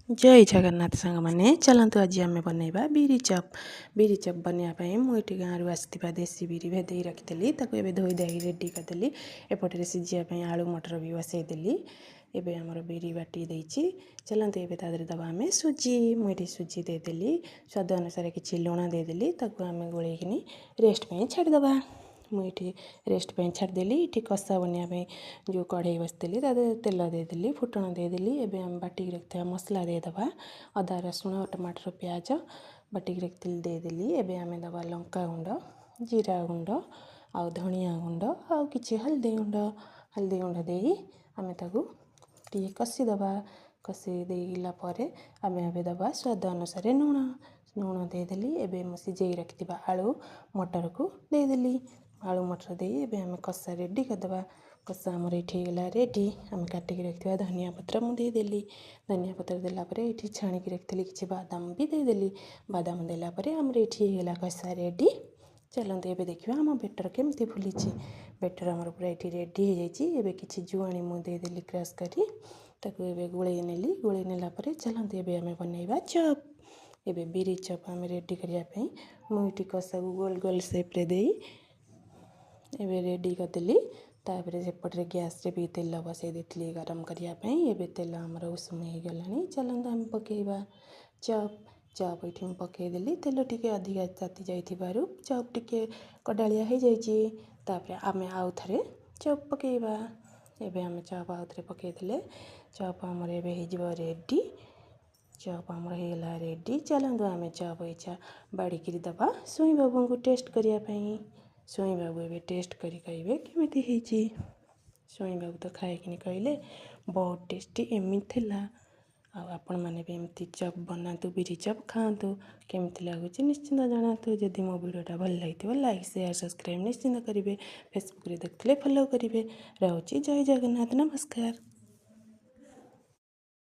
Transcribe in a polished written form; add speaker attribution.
Speaker 1: जय जगन्नाथ सांग मैंने चलतु आज आम बनइबा बिरी चप बनवाई मुझे गाँव आसवा देसी बिरी भेदे रखी धोई धाई रेडी करदेली एपटे सीझापी आलू मटर भी बसईदेली एबे आमर बिरी बाटी देती चलते एबे तादरे दबा आम सुजी मुझे सुजी देदेली स्वाद अनुसार किसी लुण देदेली आम गोलैकिनी रेस्ट पे छाड़ीदबा मुझे रेस्ट पे छाड़देली ये कषा बनवाई जो कढ़ई बसती तेल देदेली फुटण देदेली एबे आम बाटिक रखा मसला देदबा अदा रसुण टमाटर प्याज बाटिक रखी देदेली एबे आम दबा लंका गुंड जीरा गुंड आ धनिया गुंड आ कि हल्दी गुंड दे आम ताकू टी कषिदबा कषि देला आम दबा स्वाद अनुसार लुण देदेली एबे सिझे रखि आलू मटर को देदेली आलू मटर दे आम कषा रेडी करदे कषा आमर ये गला रेडी आम काटिक रखा धनिया पत्र मुदेदेली धनिया पत्र देलापर ये छाणिक रखी कि बादाम भी देदेली बादाम देलापर आमर ये गला कषा रेडी चलते एबे देखिए आम बेटर केमती फुली बेटर आमर पूरा ये रेडी हो जाए कि जुआणी मुदेदेली क्रश करी ताकू एबे गोलई नेली गोलई नेलापर चलते एबे आम बनइबा चप एबे बिरी चप आम रेडी करने मुझे कषा को गोल गोल सेप्रे दे एबे रेडी करदेली तापर सेपटे गैस रे भी तेल बसई देती गरम करने एबे तेल आमर उषुम हो गलानी चलते आम पकेबा चप ये पकईदेली तेल टी अधिका ताती जाइथिबारु चप टी कडालिया हो जाइए आम आउ थे चप पकेबा एबे आम चप आउ थे पकईदेले चप आमर एबे हो रेडी चप आमर होगला रेडी चलतु आम चप इच्छा बाड़ीक दबा सुई बाबू को टेस्ट करने सुई बाबू एबे टेस्ट करी कहे केमिति होइछि सुई बाबू तो खाइकिनी कहले बहुत टेस्टी एमती थिला आपण मैंने भी एमती चप बनातु बिरी चप खातु केमिति लगुच निश्चिंत जनातु जदि मो वीडियोटा भल लगी लाइक शेयर सब्सक्राइब निश्चिंत करेंगे फेसबुक रे देखते फॉलो करेंगे रोची जय जगन्नाथ नमस्कार।